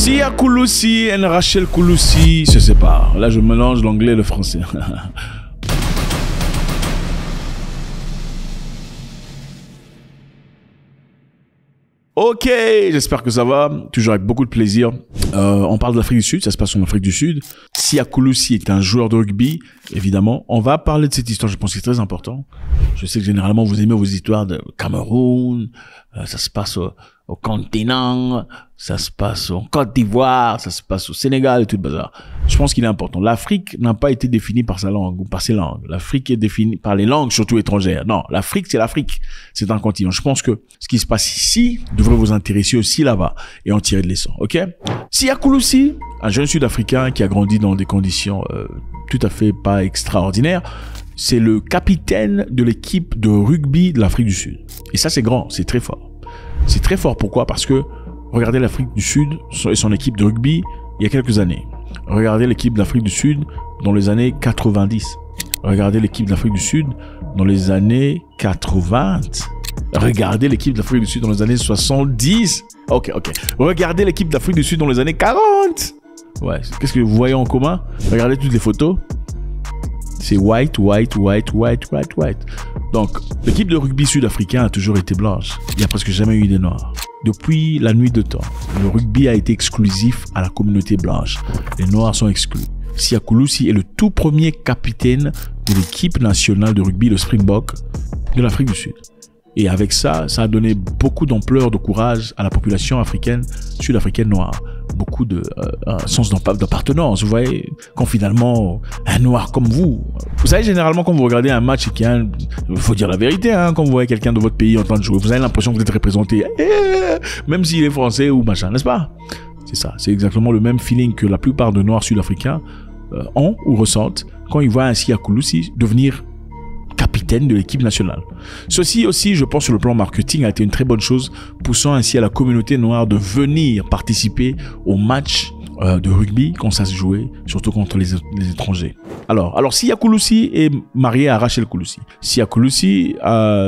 Sia Kouloussi et Rachel Kouloussi se séparent. Là, je mélange l'anglais et le français. Ok, j'espère que ça va. Toujours avec beaucoup de plaisir. On parle de l'Afrique du Sud, ça se passe en Afrique du Sud. Sia Kouloussi est un joueur de rugby, évidemment. On va parler de cette histoire, je pense que c'est très important. Je sais que généralement vous aimez vos histoires de Cameroun, ça se passe au continent, ça se passe en Côte d'Ivoire, ça se passe au Sénégal et tout le bazar. Je pense qu'il est important. L'Afrique n'a pas été définie par sa langue ou par ses langues. L'Afrique est définie par les langues, surtout étrangères. Non, l'Afrique, c'est l'Afrique. C'est un continent. Je pense que ce qui se passe ici devrait vous intéresser aussi là-bas et en tirer de leçons. Ok? Sia Kouloussi, un jeune Sud-Africain qui a grandi dans des conditions tout à fait pas extraordinaires, c'est le capitaine de l'équipe de rugby de l'Afrique du Sud. Et ça, c'est grand, c'est très fort. C'est très fort, pourquoi? Parce que regardez l'Afrique du Sud et son équipe de rugby il y a quelques années. Regardez l'équipe de l'Afrique du Sud dans les années 90. Regardez l'équipe de l'Afrique du Sud dans les années 80. Regardez l'équipe de l'Afrique du Sud dans les années 70. Ok. Regardez l'équipe d'Afrique du Sud dans les années 40. Ouais, qu'est-ce que vous voyez en commun? Regardez toutes les photos. C'est white. Donc, l'équipe de rugby sud-africain a toujours été blanche. Il n'y a presque jamais eu des noirs. Depuis la nuit de temps, le rugby a été exclusif à la communauté blanche. Les noirs sont exclus. Sia Kouloussi est le tout premier capitaine de l'équipe nationale de rugby, le Springbok, de l'Afrique du Sud. Et avec ça, ça a donné beaucoup d'ampleur, de courage à la population africaine, sud-africaine noire. Beaucoup de sens d'appartenance. Vous voyez, quand finalement, un noir comme vous savez, généralement, quand vous regardez un match, il faut dire la vérité, hein, quand vous voyez quelqu'un de votre pays en train de jouer, vous avez l'impression que vous êtes représenté, même s'il est français ou machin, n'est-ce pas? C'est ça, c'est exactement le même feeling que la plupart de noirs sud-africains ont ou ressentent quand ils voient un Sia Kouloussi devenir capitaine de l'équipe nationale. Ceci aussi, je pense, sur le plan marketing, a été une très bonne chose, poussant ainsi à la communauté noire de venir participer aux matchs de rugby quand ça se jouait, surtout contre les étrangers. Alors Sia Kouloussi est mariée à Rachel Kouloussi. Sia Kouloussi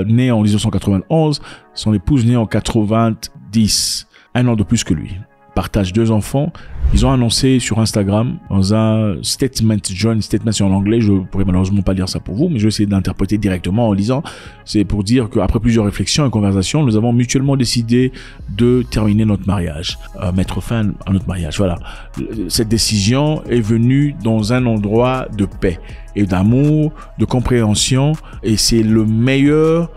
née en 1991, son épouse née en 90, un an de plus que lui. Partagent 2 enfants. Ils ont annoncé sur Instagram dans un statement, joint statement, c'est en anglais, je pourrais malheureusement pas lire ça pour vous, mais je vais essayer d'interpréter directement en lisant. C'est pour dire qu'après plusieurs réflexions et conversations, nous avons mutuellement décidé de terminer notre mariage, mettre fin à notre mariage. Voilà. Cette décision est venue dans un endroit de paix et d'amour, de compréhension, et c'est le meilleur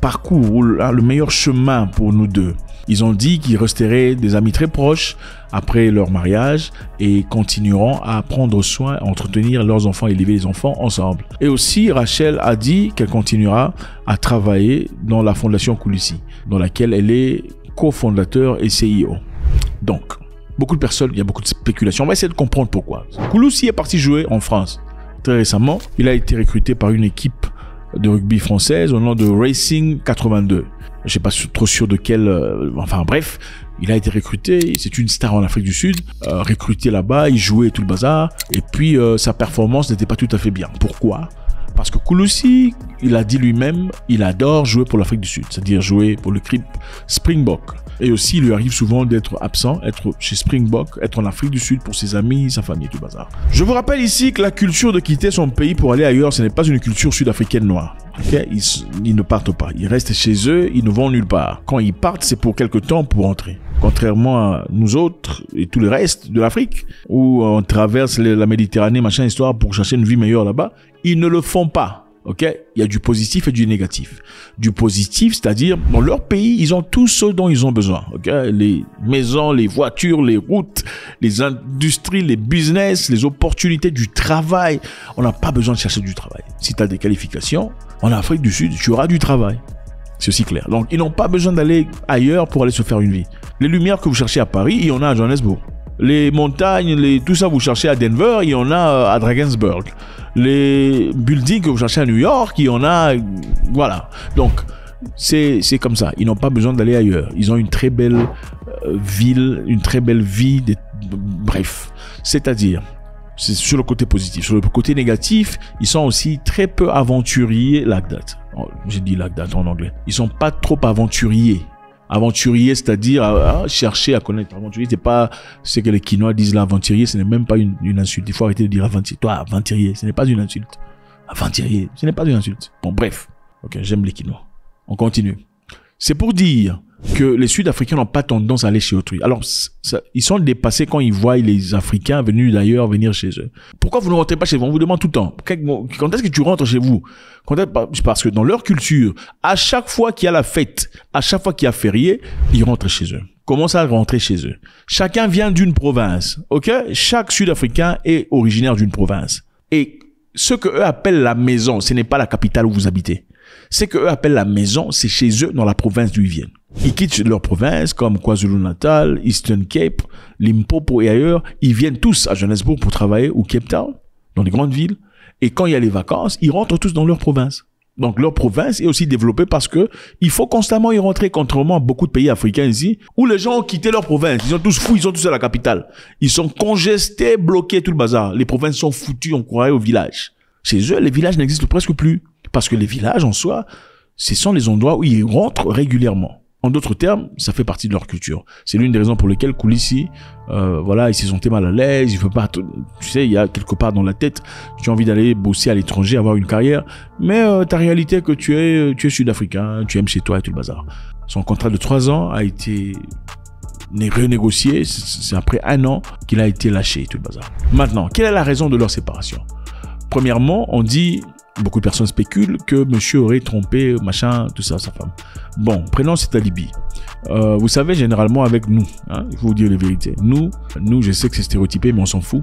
parcours, le meilleur chemin pour nous deux. Ils ont dit qu'ils resteraient des amis très proches après leur mariage et continueront à prendre soin, à entretenir leurs enfants, élever les enfants ensemble. Et aussi, Rachel a dit qu'elle continuera à travailler dans la fondation Kouloussi, dans laquelle elle est cofondateur et CEO. Donc, beaucoup de personnes, il y a beaucoup de spéculations. On va essayer de comprendre pourquoi. Kouloussi est parti jouer en France. Très récemment, il a été recruté par une équipe de rugby française au nom de Racing 82. Je sais pas trop sûr de quel, enfin bref, il a été recruté, c'est une star en Afrique du Sud, recruté là-bas, il jouait tout le bazar, et puis sa performance n'était pas tout à fait bien. Pourquoi? Parce que Kouloussi, il a dit lui-même, il adore jouer pour l'Afrique du Sud, c'est-à-dire jouer pour le club Springbok. Et aussi, il lui arrive souvent d'être absent, être chez Springbok, être en Afrique du Sud pour ses amis, sa famille et tout le bazar. Je vous rappelle ici que la culture de quitter son pays pour aller ailleurs, ce n'est pas une culture sud-africaine noire. Okay? Ils ne partent pas, ils restent chez eux, ils ne vont nulle part. Quand ils partent, c'est pour quelque temps pour rentrer. Contrairement à nous autres et tout le reste de l'Afrique, où on traverse la Méditerranée, machin, histoire pour chercher une vie meilleure là-bas, ils ne le font pas. Ok, il y a du positif et du négatif. Du positif, c'est-à-dire, dans leur pays, ils ont tout ce dont ils ont besoin. Ok, les maisons, les voitures, les routes, les industries, les business, les opportunités du travail. On n'a pas besoin de chercher du travail. Si tu as des qualifications, en Afrique du Sud, tu auras du travail. C'est aussi clair. Donc, ils n'ont pas besoin d'aller ailleurs pour aller se faire une vie. Les lumières que vous cherchez à Paris, il y en a à Johannesburg. Les montagnes, tout ça, vous cherchez à Denver, il y en a à Drakensberg. Les buildings que vous cherchez à New York, il y en a, voilà. Donc, c'est comme ça. Ils n'ont pas besoin d'aller ailleurs. Ils ont une très belle ville, une très belle vie. Bref, c'est-à-dire, c'est sur le côté positif. Sur le côté négatif, ils sont aussi très peu aventuriers, like that. J'ai dit like that en anglais. Ils sont pas trop aventuriers. Aventurier, c'est-à-dire chercher à connaître. Aventurier, c'est pas ce que les Quinois disent là. Aventurier, ce n'est même pas une insulte. Il faut arrêter de dire aventurier. Toi, aventurier, ce n'est pas une insulte. Aventurier, ce n'est pas une insulte. Bon, bref. Ok, j'aime les Quinois. On continue. C'est pour dire que les Sud-Africains n'ont pas tendance à aller chez autrui. Alors, ils sont dépassés quand ils voient les Africains venus d'ailleurs venir chez eux. Pourquoi vous ne rentrez pas chez vous? On vous demande tout le temps. Quand est-ce que tu rentres chez vous? Parce que dans leur culture, à chaque fois qu'il y a la fête, à chaque fois qu'il y a férié, ils rentrent chez eux. Comment ça, rentrer chez eux? Chacun vient d'une province, ok? Chaque Sud-Africain est originaire d'une province. Et ce que eux appellent la maison, ce n'est pas la capitale où vous habitez. Ce que eux appellent la maison, c'est chez eux dans la province d'où ils viennent. Ils quittent leur province comme KwaZulu-Natal, Eastern Cape, Limpopo et ailleurs. Ils viennent tous à Johannesburg pour travailler ou Cape Town, dans les grandes villes. Et quand il y a les vacances, ils rentrent tous dans leur province. Donc leur province est aussi développée parce que il faut constamment y rentrer, contrairement à beaucoup de pays africains ici, où les gens ont quitté leur province. Ils sont tous fous, ils sont tous à la capitale. Ils sont congestés, bloqués, tout le bazar. Les provinces sont foutues, on croirait au village. Chez eux, les villages n'existent presque plus. Parce que les villages, en soi, ce sont les endroits où ils rentrent régulièrement. En d'autres termes, ça fait partie de leur culture. C'est l'une des raisons pour lesquelles Koulissi, ils se sentait mal à l'aise, il veut pas, tu sais, il y a quelque part dans la tête, tu as envie d'aller bosser à l'étranger, avoir une carrière, mais ta réalité est que tu es sud-africain, tu aimes chez toi et tout le bazar. Son contrat de 3 ans a été renégocié, c'est après 1 an qu'il a été lâché et tout le bazar. Maintenant, quelle est la raison de leur séparation? Premièrement, on dit, beaucoup de personnes spéculent que monsieur aurait trompé, machin, tout ça, sa femme. Bon, prenons cet alibi. Vous savez, généralement avec nous, hein, il faut vous dire la vérité. Nous, je sais que c'est stéréotypé, mais on s'en fout.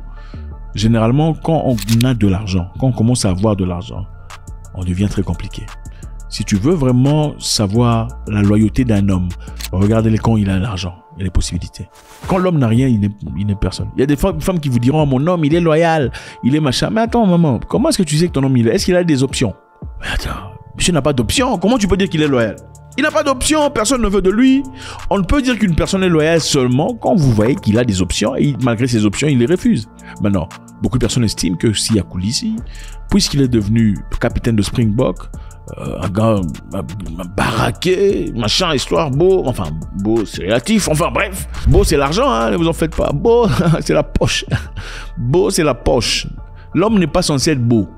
Généralement, quand on a de l'argent, quand on commence à avoir de l'argent, on devient très compliqué. Si tu veux vraiment savoir la loyauté d'un homme, regardez-le quand il a l'argent et les possibilités. Quand l'homme n'a rien, il n'est personne. Il y a des femmes qui vous diront, oh, mon homme, il est loyal, il est machin. Mais attends, maman, comment est-ce que tu sais que ton homme, est-ce qu'il a des options? Mais attends, monsieur n'a pas d'options. Comment tu peux dire qu'il est loyal? Il n'a pas d'options, personne ne veut de lui. On ne peut dire qu'une personne est loyale seulement quand vous voyez qu'il a des options et malgré ses options, il les refuse. Maintenant, beaucoup de personnes estiment que Siya Kolisi, puisqu'il est devenu capitaine de Springbok, un gars baraqué, machin, histoire, beau, enfin, beau, c'est relatif, enfin, bref, beau, c'est l'argent, hein, ne vous en faites pas, beau, c'est la poche, beau, c'est la poche. L'homme n'est pas censé être beau,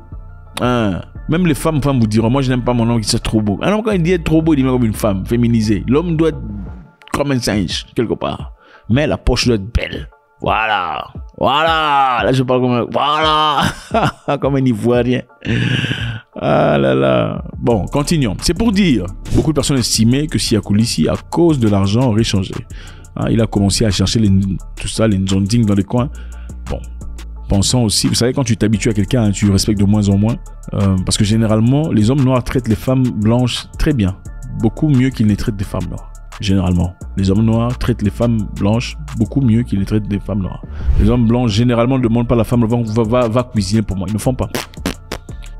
hein. Même les femmes vous diront, moi, je n'aime pas mon homme qui soit trop beau. Un homme, quand il dit être trop beau, il dit comme une femme, féminisée. L'homme doit être comme un singe, quelque part. Mais la poche doit être belle. Voilà. Là, je parle comme voilà. Comme un Ivoirien. Ah là là. Bon, continuons. C'est pour dire, beaucoup de personnes estimaient que Siya Kolisi, à cause de l'argent, aurait changé. Hein, il a commencé à chercher tout ça, les nzonding dans les coins. Bon. Pensons aussi, vous savez, quand tu t'habitues à quelqu'un, hein, tu respectes de moins en moins. Parce que généralement, les hommes noirs traitent les femmes blanches très bien. Beaucoup mieux qu'ils ne traitent des femmes noires. Généralement, les hommes noirs traitent les femmes blanches beaucoup mieux qu'ils ne traitent des femmes noires. Les hommes blancs, généralement, ne demandent pas à la femme, va cuisiner pour moi. Ils ne font pas.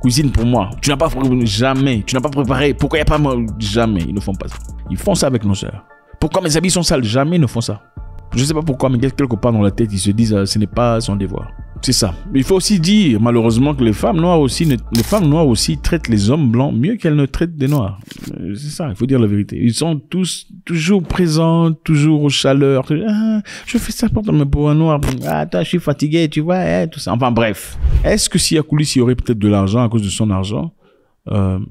Cuisine pour moi. Tu n'as pas jamais. Tu n'as pas préparé. Pourquoi il n'y a pas moi? Jamais. Ils ne font pas ça. Ils font ça avec nos sœurs. Pourquoi mes habits sont sales? Jamais ils ne font ça. Je ne sais pas pourquoi, mais quelque part dans la tête, ils se disent ce n'est pas son devoir. C'est ça. Il faut aussi dire, malheureusement, que les femmes noires aussi traitent les hommes blancs mieux qu'elles ne traitent des noirs. C'est ça, il faut dire la vérité. Ils sont tous toujours présents, toujours aux chaleurs. Ah, je fais ça pour un noir. Ah, toi, je suis fatigué, tu vois, tout ça. Enfin, bref. Est-ce que Siya Kolisi aurait peut-être de l'argent à cause de son argent?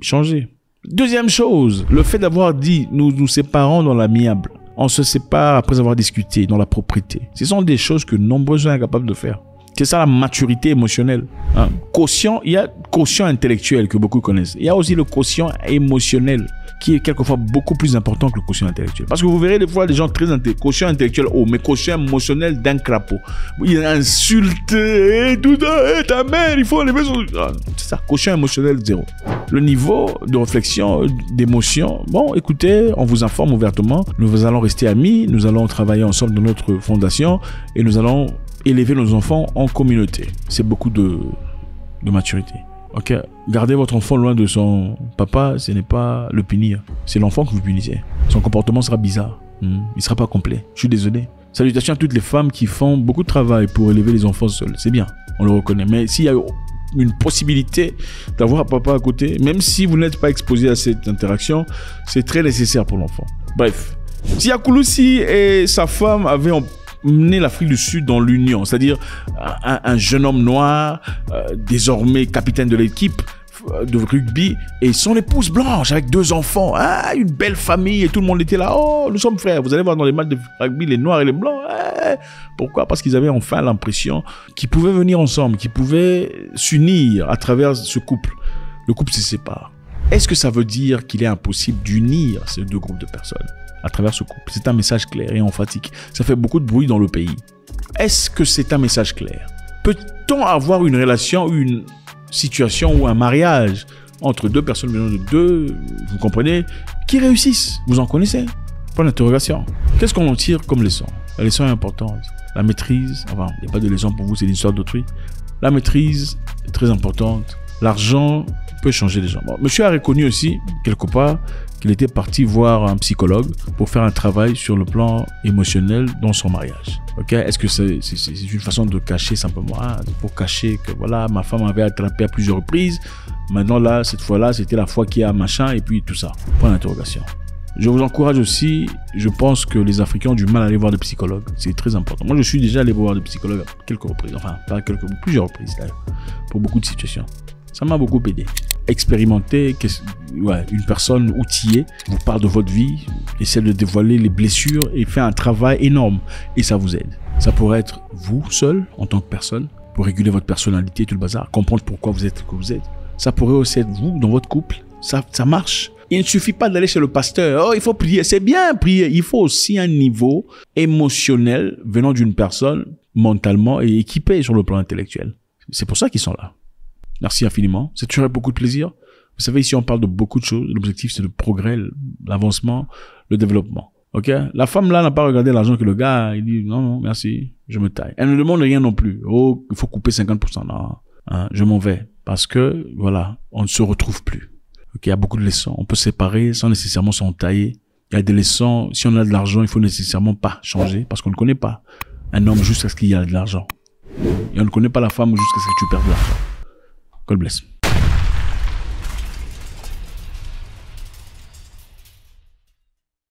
Changer. Deuxième chose, le fait d'avoir dit, nous nous séparons dans l'amiable. On se sépare après avoir discuté dans la propriété. Ce sont des choses que nombreux sont incapables de faire. C'est ça la maturité émotionnelle. Hein. Quotient, il y a quotient intellectuel que beaucoup connaissent. Il y a aussi le quotient émotionnel qui est quelquefois beaucoup plus important que le quotient intellectuel. Parce que vous verrez des fois des gens très quotient intellectuel haut, mais quotient émotionnel d'un crapaud. Il insulte, tout ça, ta mère, il faut enlever son... C'est ça, quotient émotionnel 0. Le niveau de réflexion, d'émotion, bon, écoutez, on vous informe ouvertement, nous allons rester amis, nous allons travailler ensemble dans notre fondation et nous allons élever nos enfants en communauté. C'est beaucoup de maturité. Ok, gardez votre enfant loin de son papa, ce n'est pas le punir, c'est l'enfant que vous punissez. Son comportement sera bizarre, il ne sera pas complet. Je suis désolé. Salutations à toutes les femmes qui font beaucoup de travail pour élever les enfants seuls. C'est bien, on le reconnaît. Mais s'il y a une possibilité d'avoir un papa à côté, même si vous n'êtes pas exposé à cette interaction, c'est très nécessaire pour l'enfant. Bref, Si Akouloussi et sa femme avaient emmené l'Afrique du Sud dans l'Union, c'est-à-dire un jeune homme noir, désormais capitaine de l'équipe de rugby, et son épouse blanche avec 2 enfants, une belle famille, et tout le monde était là. Oh, nous sommes frères. Vous allez voir dans les matchs de rugby les noirs et les blancs. Pourquoi? Parce qu'ils avaient enfin l'impression qu'ils pouvaient venir ensemble, qu'ils pouvaient s'unir à travers ce couple. Le couple se sépare. Est-ce que ça veut dire qu'il est impossible d'unir ces 2 groupes de personnes à travers ce couple? C'est un message clair et emphatique. Ça fait beaucoup de bruit dans le pays. Est-ce que c'est un message clair? Peut-on avoir une relation, une situation ou un mariage entre 2 personnes venant de 2, vous comprenez, qui réussissent? Vous en connaissez? Point d'interrogation. Qu'est-ce qu'on en tire comme leçon? La leçon est importante. La maîtrise, enfin, il n'y a pas de leçon pour vous, c'est l'histoire d'autrui. La maîtrise est très importante. L'argent peut changer les gens. Bon, monsieur a reconnu aussi, quelque part, qu'il était parti voir un psychologue pour faire un travail sur le plan émotionnel dans son mariage. Ok? Est-ce que c'est une façon de cacher simplement, pour cacher que voilà, ma femme avait attrapé à plusieurs reprises. Maintenant là, cette fois-là, c'était la fois qu'il y a machin et puis tout ça. Point d'interrogation. Je vous encourage aussi, je pense que les Africains ont du mal à aller voir des psychologues. C'est très important. Moi, je suis déjà allé voir des psychologues à quelques reprises. Enfin, pas quelques, plusieurs reprises d'ailleurs, pour beaucoup de situations. Ça m'a beaucoup aidé. Expérimenter, une personne outillée vous parle de votre vie, essaie de dévoiler les blessures et fait un travail énorme. Et ça vous aide. Ça pourrait être vous seul, en tant que personne, pour réguler votre personnalité, tout le bazar, comprendre pourquoi vous êtes ce que vous êtes. Ça pourrait aussi être vous, dans votre couple. Ça marche. Il ne suffit pas d'aller chez le pasteur. Oh, il faut prier. C'est bien prier. Il faut aussi un niveau émotionnel venant d'une personne mentalement et équipée sur le plan intellectuel. C'est pour ça qu'ils sont là. Merci infiniment. C'est toujours beaucoup de plaisir. Vous savez, ici, on parle de beaucoup de choses. L'objectif, c'est le progrès, l'avancement, le développement. Ok? La femme, là, n'a pas regardé l'argent que le gars, il dit, non, merci, je me taille. Elle ne demande rien non plus. Oh, il faut couper 50%. Non, je m'en vais. Parce que, voilà, on ne se retrouve plus. Ok? Il y a beaucoup de leçons. On peut se séparer sans nécessairement s'entailler. Il y a des leçons. Si on a de l'argent, il faut nécessairement pas changer parce qu'on ne connaît pas un homme jusqu'à ce qu'il y ait de l'argent. Et on ne connaît pas la femme jusqu'à ce que tu perdes l'argent. God bless.